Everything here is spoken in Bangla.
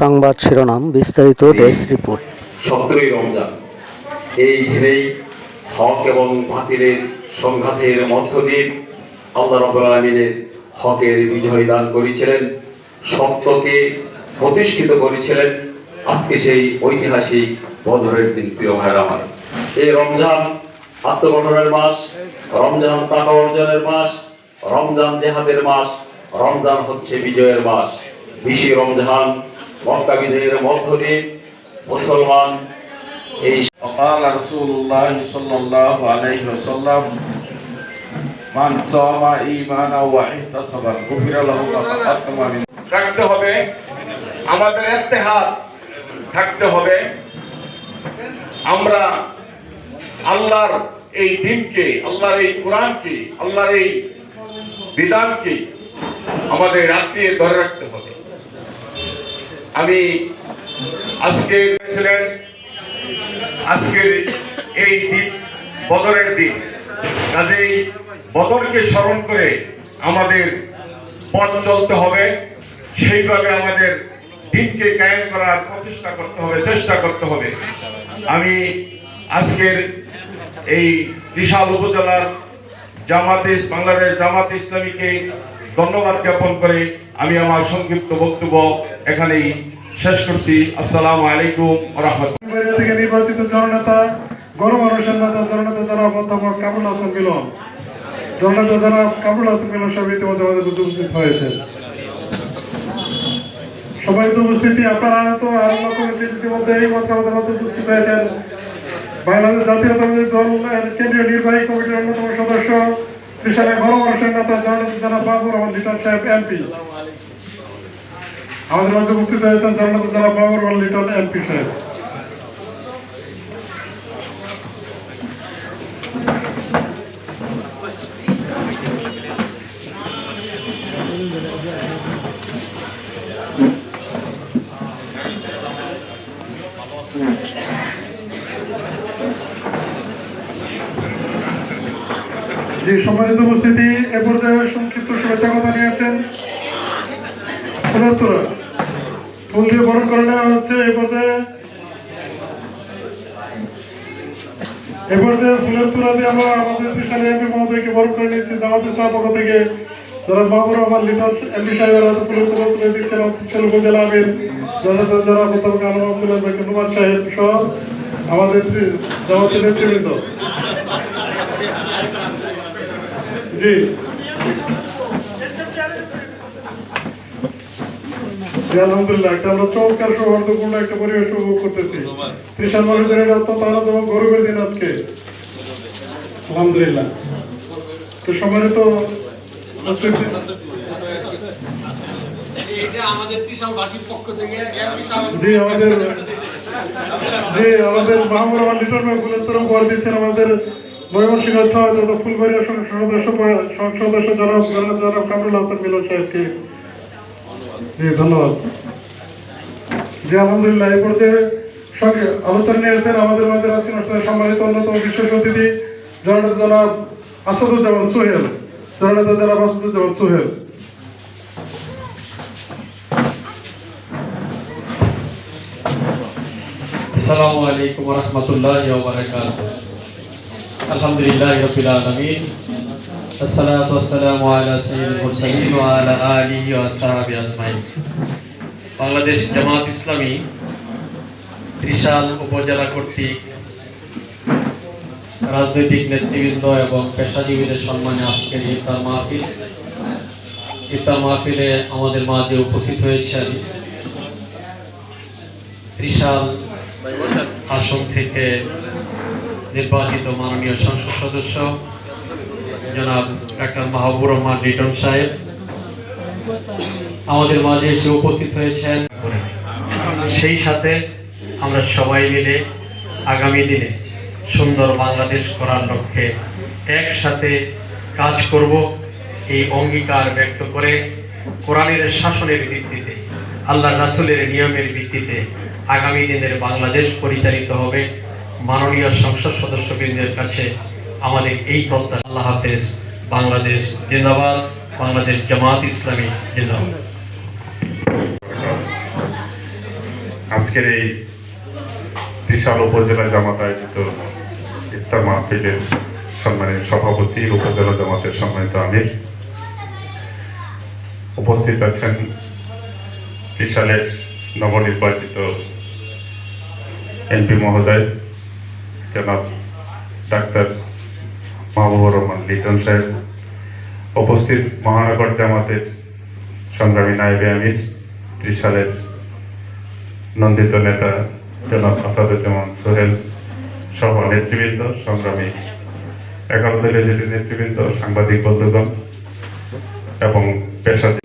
সংবাদ শিরোনাম বিস্তারিত ডেস্ক রিপোর্ট। 17ই রমজান, এই দিনেই হক এবং বাতিলের সংঘাতের মধ্য দিয়ে আল্লাহ রাব্বুল আলামিনের হকের বিজয় দান করেছিলেন, সত্যকে প্রতিষ্ঠিত করেছিলেন। আজকে সেই ঐতিহাসিক বদরের দিন। প্রিয় ভাইরা আমার, এই রমজান আত্মগঠনের মাস, রমজান তাকওয়া অর্জনের মাস, রমজান জিহাদের মাস, রমজান হচ্ছে বিজয়ের মাস। 20 রমজান মক্কা বিজয়ের মধ্য দিয়ে মুসলমান এই قال رسول الله صلى الله عليه وسلم من صام إيمانا واحتسبا غفر له ما تقدم من রাখতে হবে, আমাদের ইত্তেহাদ থাকতে হবে। আমরা আল্লাহর এই দিনকে, আল্লাহর এই কোরআনকে, আল্লাহর এই বিধানকে আমাদের আঁকড়িয়ে ধরে রাখতে হবে। আমি আজকের এই দিন বদরের দিন, কাজেই বদরকে স্মরণ করে আমাদের পথ চলতে হবে, সেইভাবে আমাদের দিনকে কায়েম করার প্রচেষ্টা করতে হবে, চেষ্টা করতে হবে। আমি আজকের এই বিশাল উপজেলার বাংলাদেশ জামাতে ইসলামীকে ধন্যবাদ জ্ঞাপন করে আমি আমার সংক্ষিপ্ত বক্তব্য এখানেই শেষ করছি। আসসালামু আলাইকুম ওয়া রাহমাতুল্লাহ। থেকে নির্বাচিত জননেতা, গণমানুষের নেতা জননেতা জনাব অধ্যাপক কামরুল হাসান মিলন, জননেতা জনাব কামরুল হাসান মিলন সব ইতিমধ্যে আমাদের উপস্থিত হয়েছে। সবাই তো উপস্থিতি, আপনারা তো আরম্ভ করেছেন ইতিমধ্যে এই মধ্যে আমাদের মধ্যে উপস্থিত হয়েছেন বাংলাদেশ জাতীয়তাবাদী দল কেন্দ্রীয় নির্বাহী কমিটির অন্যতম সদস্য, ত্রিশালের গণমানুষের নেতা জননেতা জনাব বাবুর রহমান লিটন সাহেব এমপি। আমাদের মধ্যে উপস্থিত হয়েছেন জননেতা জনাব বাবুর রহমান লিটন এমপি সাহেব। যে সম্মানিত উপস্থিতি, এ পর্যায়ে সংক্ষিপ্ত শুভেচ্ছা কথা নিয়ে আসছেন ফুল দিয়ে বরণ করে নেওয়া হচ্ছে। এ পর্যায়ে ফুলের তোড়া দিয়ে আমরা আমাদের ত্রিশালী এমপি মহোদয়কে বরণ করে নিচ্ছি। জামাতে ইসলাম পক্ষ থেকে যারা বাবুর রহমান লিটন এমপি সাহেবের হাতে ফুলের তোড়া তুলে দিচ্ছেন ত্রিশালী উপজেলা আমির যারা মোতাবেক আলম আব্দুল্লাহ নুমান সাহেব সহ আমাদের জামাতের নেতৃবৃন্দ। জি আলহামদুলিল্লাহ, একটা আমরা চমৎকার সৌহার্দ্যপূর্ণ একটা পরিবেশ উপভোগ করতেছি। ত্রিশাল মানুষের অত্যন্ত আনন্দ এবং গৌরবের দিন আজকে, আলহামদুলিল্লাহ। তো সম্মানিত আমাদের মাহমুদ রহমান লিটন ভাই ফুলের তোড়া উপহার দিচ্ছেন আমাদের ময়মনসিংহ ফুলবাড়িয়া সদস্য জনাব কামরুল হাসান মিলন সাহেবকে। জি ধন্যবাদ। জি আলহামদুলিল্লাহ, এই পর্যায়ে সঙ্গে আলোচনা নিয়ে এসেছেন আমাদের মধ্যে আছেন সম্মানিত অন্যতম বিশেষ অতিথি জনাব আসাদুজ্জামান সোহেল, জননেতা জনাব আসাদুজ্জামান সোহেল। আসসালামু আলাইকুম ওয়া রাহমাতুল্লাহি ওয়া বারাকাতুহু। আলহামদুলিল্লাহি রাব্বিল আলামিন, আসসালাতু ওয়াসসালামু আলা সাইয়্যিদিল মুরসালিন ওয়া আলা আলিহি ওয়া আসহাবিহি আজমাইন। বাংলাদেশ জামাত ইসলামী ত্রিশাল উপজেলা কর্তৃক রাজনৈতিক নেতৃবৃন্দ এবং পেশাজীবীদের সম্মানে আজকের ইফতার মাহফিলে আমাদের মাঝে উপস্থিত হয়েছেন ত্রিশাল আসন থেকে নির্বাচিত মাননীয় সংসদ সদস্য জনাব ডাক্তার মাহবুবুর রহমান লিটন সাহেব আমাদের মাঝে এসে উপস্থিত হয়েছেন। সেই সাথে আমরা সবাই মিলে আগামী দিনে সুন্দর বাংলাদেশ করার লক্ষ্যে একসাথে কাজ করব, এই অঙ্গীকার ব্যক্ত করে কোরআনের শাসনের ভিত্তিতে, আল্লাহ রাসূলের নিয়মের ভিত্তিতে আগামী দিনের বাংলাদেশ পরিচালিত হবে। মাননীয় সংসদ সদস্যবৃন্দের কাছে আমাদের এই প্রত্যাশা। আল্লাহ হাফেজ। বাংলাদেশ জিন্দাবাদ, বাংলাদেশ জামাত ইসলামী জিন্দাবাদ। আজকের এই বিশাল উপজেলা জামাত আয়োজিত ইফতার মাহফিলের সম্মানিত সভাপতি, উপজেলা জামাতের সম্মানিত আমির, উপস্থিত আছেন বিশালের নবনির্বাচিত এমপি মহোদয় জনাব ডাক্তার মাহবুবুর রহমান লিটন সাহেব, উপস্থিত মহানগর জামাতের সংগ্রামী নায়েবে আমির, ত্রিশালের নন্দিত নেতা জনাব আসাদুজ্জামান সোহেল সহ নেতৃবৃন্দ, সংগ্রামী 11 দলীয় জেটি নেতৃবৃন্দ, সাংবাদিক বন্ধুগণ এবং পেশাজীবী